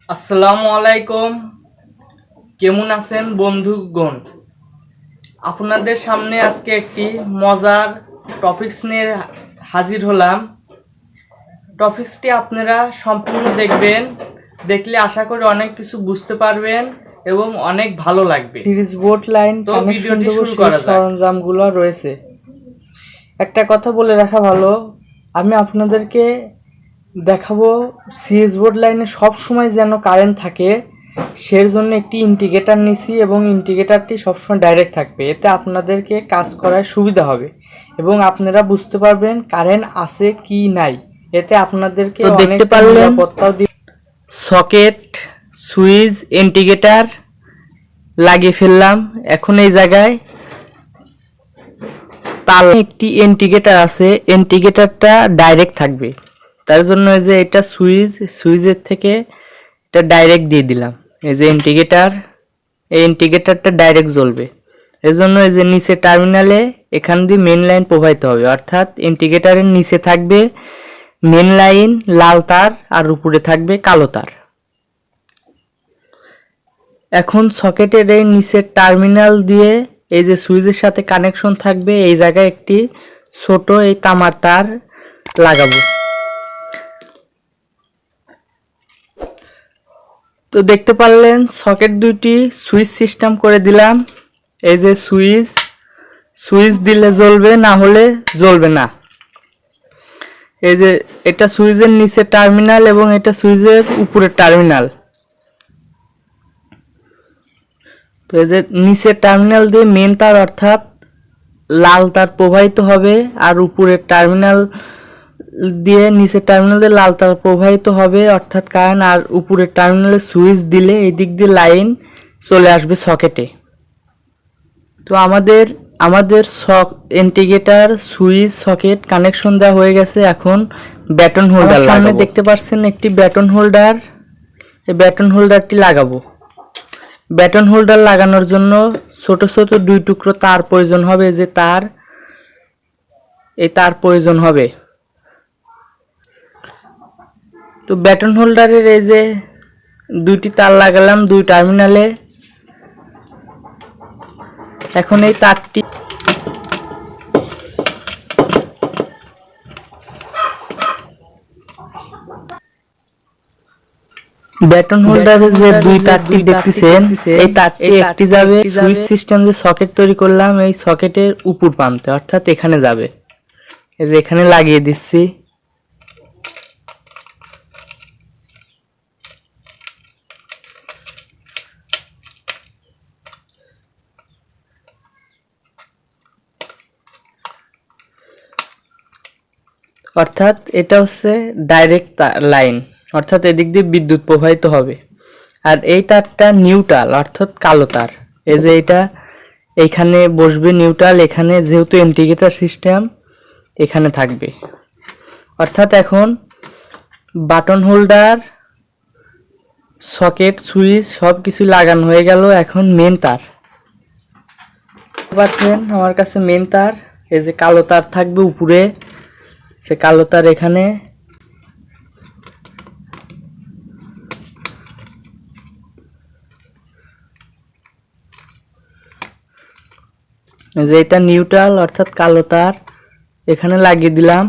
আসসালামু আলাইকুম। কেমন আছেন বন্ধুগণ? আপনাদের সামনে আজকে একটি মজার টপিকস নিয়ে হাজির হলাম। টপিকসটি আপনারা সম্পূর্ণ দেখবেন, দেখলে আশা করি অনেক কিছু বুঝতে পারবেন এবং অনেক ভালো লাগবে। সিরিজ বোর্ড লাইন তো কানেকশন ভিডিওটি দেবো, শুরু সেই করা যাক। সরঞ্জামগুলো রয়েছে। একটা কথা বলে রাখা ভালো, আমি আপনাদেরকে দেখাবো সিরিজ বোর্ড লাইনে সব সময় যেন কারেন্ট থাকে, সেই জন্য একটি ইন্ডিকেটর নিছি এবং ইন্ডিকেটরটি সবসময় ডাইরেক্ট থাকবে। এতে আপনাদেরকে কাজ করার সুবিধা হবে এবং আপনারা বুঝতে পারবেন কারেন্ট আছে কি নাই। এতে আপনাদেরকে তো দেখতে অনেক পারলেন নিরাপত্তাও সকেট, সুইচ, ইন্ডিকেটর লাগিয়ে ফেললাম। এখন এই জায়গায় তার একটি ইন্ডিকেটর আছে, ইন্ডিকেটরটা ডাইরেক্ট থাকবে। তার জন্য এই যে এটা সুইচের থেকে এটা ডাইরেক্ট দিয়ে দিলাম। এই যে ইন্ডিকেটর, এই ইন্ডিকেটরটা ডাইরেক্ট জ্বলবে। এর জন্য এই যে নিচে টার্মিনালে এখান দিয়ে মেন লাইন প্রবাহিত হবে, অর্থাৎ ইন্ডিকেটরের নিচে থাকবে মেন লাইন লাল তার আর উপরে থাকবে কালো তার। এখন সকেটের এই নিচের টার্মিনাল দিয়ে এই যে সুইচের সাথে কানেকশন থাকবে, এই জায়গায় একটি ছোট এই তামার তার লাগাবো। তো দেখতে পারলেন সকেট দুটি সুইচ সিস্টেম করে দিলাম। এই যে সুইচ দিলে জ্বলবে, না হলে জ্বলবে না। এই যে এটা সুইচের নিচে টার্মিনাল এবং এটা সুইচের উপরের টার্মিনাল। তো এই যে নিচের টার্মিনাল দিয়ে মেন তার অর্থাৎ লাল তার প্রবাহিত হবে, আর উপরের টার্মিনাল দিয়ে নিচের টার্মিনাল দিয়ে লাল তার প্রবাহিত হবে অর্থাৎ কারেন্ট। আর উপরের টার্মিনালে সুইচ দিলে এই দিক দিয়ে লাইন চলে আসবে সকেটে। তো আমাদের ইন্ডিকেটর, সুইচ, সকেট কানেকশন দেওয়া হয়ে গেছে। এখন ব্যাটন হোল্ডার সামনে দেখতে পাচ্ছেন একটি ব্যাটন হোল্ডার, এই ব্যাটন হোল্ডারটি লাগাবো। ব্যাটন হোল্ডার লাগানোর জন্য ছোট ছোট দুই টুকরো তার প্রয়োজন হবে। যে এই তার প্রয়োজন হবে। তো ব্যাটন হোল্ডারের এই যে দুইটি তার লাগালাম দুই টার্মিনালে। এখন এই তারটি ব্যাটন হোল্ডারে যে দুই তারটি দেখতেছেন, এই তারটি একটি যাবে সুইচ সিস্টেম যে সকেট তৈরি করলাম এই সকেটের উপর প্রান্তে, অর্থাৎ এখানে যাবে। এখানে লাগিয়ে দিচ্ছি। অর্থাৎ এটা হচ্ছে ডাইরেক্ট লাইন, অর্থাৎ এদিক দিয়ে বিদ্যুৎ প্রবাহিত হবে। আর এই তারটা নিউট্রাল অর্থাৎ কালো তার। এই যে এটা এইখানে বসবে নিউট্রাল, এখানে যেহেতু ইন্ডিকেটর সিস্টেম এখানে থাকবে। অর্থাৎ এখন বাটন হোল্ডার, সকেট, সুইচ সব কিছু লাগানো হয়ে গেল। এখন মেন তার পাচ্ছেন আমার কাছে মেন তার। এই যে কালো তার থাকবে উপরে, সে কালো তার এখানে। যে এটা নিউট্রাল অর্থাৎ কালো তার এখানে লাগিয়ে দিলাম।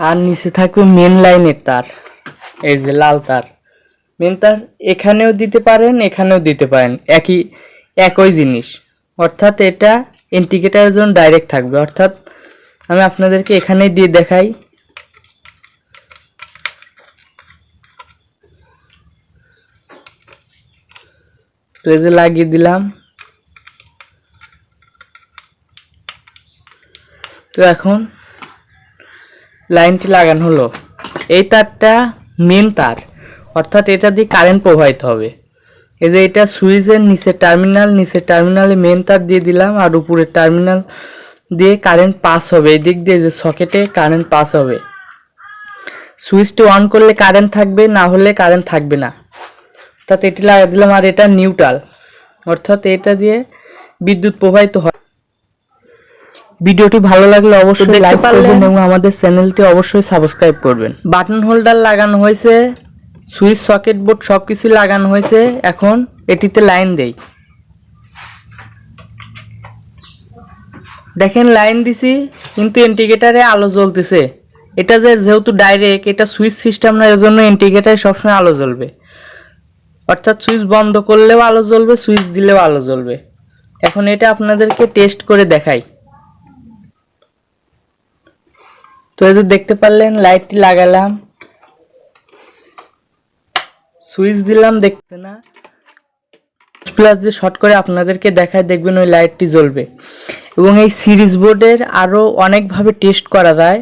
আর নিচে থাকবে মেন লাইনের তার, এই যে লাল তার। মেন তার এখানেও দিতে পারেন, এখানেও দিতে পারেন, একই জিনিস। অর্থাৎ এটা ইন্ডিকেটরের জন্য ডাইরেক্ট থাকবে। অর্থাৎ আমি আপনাদেরকে এখানেই দিয়ে দেখাই। তো এই যে লাগিয়ে দিলাম। তো এখন লাইনটি লাগানো হলো। এই তারটা মেন তার, অর্থাৎ এটা দিয়ে কারেন্ট প্রবাহিত হবে। এই যে এটা সুইচের নিচের টার্মিনাল, নিচের টার্মিনালে মেন তার দিয়ে দিলাম, আর উপরের টার্মিনাল দিয়ে কারেন্ট পাস হবে। এই দিক দিয়ে যে সকেটে কারেন্ট পাস হবে। সুইচটি অন করলে কারেন্ট থাকবে, না হলে কারেন্ট থাকবে না। অর্থাৎ এটি লাগিয়ে দিলাম। আর এটা নিউট্রাল, অর্থাৎ এটা দিয়ে বিদ্যুৎ প্রবাহিত হয়। ভিডিওটি ভালো লাগলে অবশ্যই দেখতে লাইক পারলেন। করবেন এবং আমাদের চ্যানেলটি অবশ্যই সাবস্ক্রাইব করবেন। বাটন হোল্ডার লাগানো হয়েছে, সুইচ সকেট বোর্ড সবকিছু লাগানো হয়েছে। এখন এটিতে লাইন দেই। দেখেন লাইন দিছি কিন্তু ইন্ডিকেটরে আলো জ্বলতেছে। এটা যেহেতু ডাইরেক্ট, এটা সুইচ সিস্টেম না, এর জন্য ইন্ডিকেটরে সবসময় আলো জ্বলবে। অর্থাৎ সুইচ বন্ধ করলেও আলো জ্বলবে, সুইচ দিলেও আলো জ্বলবে। এখন এটা আপনাদেরকে টেস্ট করে দেখাই। তো এই যে দেখতে পারলেন লাইটটি লাগালাম, সুইচ দিলাম, দেখতে না প্লাস যে শর্ট করে আপনাদেরকে দেখায়, দেখবেন ওই লাইটটি জ্বলবে। এবং এই সিরিজ বোর্ডের আরও অনেকভাবে টেস্ট করা যায়,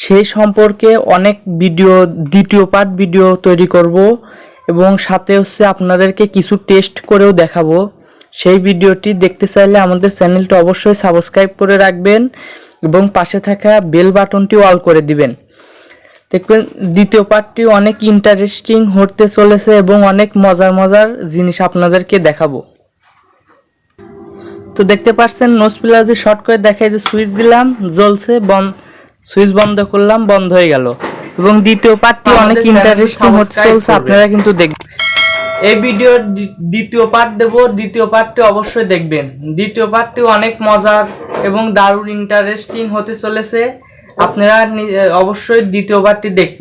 সেই সম্পর্কে অনেক ভিডিও, দ্বিতীয় পার্ট ভিডিও তৈরি করব এবং সাথে হচ্ছে আপনাদেরকে কিছু টেস্ট করেও দেখাবো। সেই ভিডিওটি দেখতে চাইলে আমাদের চ্যানেলটি অবশ্যই সাবস্ক্রাইব করে রাখবেন এবং পাশে থাকা বেল বাটনটি অল করে দিবেন। দেখবেন দ্বিতীয় পার্টটি অনেক ইন্টারেস্টিং হতে চলেছে এবং অনেক মজার মজার জিনিস আপনাদেরকে দেখাবো। তো দেখতে পাচ্ছেন নোজ প্লাজে শর্ট করে দেখাই যে সুইচ দিলাম, জ্বলছে, সুইচ বন্ধ করলাম, বন্ধ হয়ে গেল। এবং দ্বিতীয় পার্টটি অনেক ইন্টারেস্টিং হতে চলছে, আপনারা কিন্তু দেখবেন। এই ভিডিওর দ্বিতীয় পার্ট দেব, দ্বিতীয় পার্টটি অবশ্যই দেখবেন। দ্বিতীয় পার্টটি অনেক মজার এবং দারুণ ইন্টারেস্টিং হতে চলেছে, আপনারা অবশ্যই দ্বিতীয় পার্টটি দেখবেন।